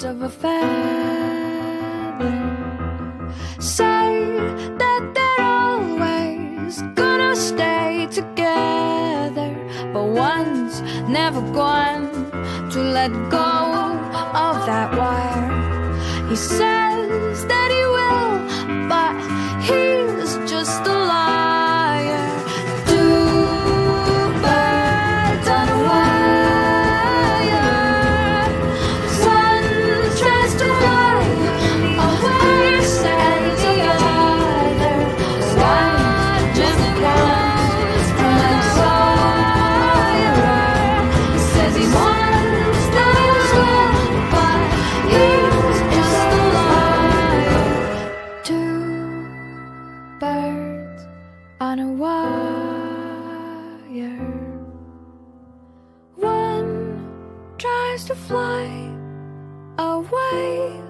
of a feather. Say that they're always gonna stay together, but one's never going to let go of that wire. He says that he will, but he's just a liar. Two birds on a wire. One tries to fly away, and the other one just comes from a wire. Says he wants that as well, but he's just a liar. Two birds on a wire. One tries to fly away,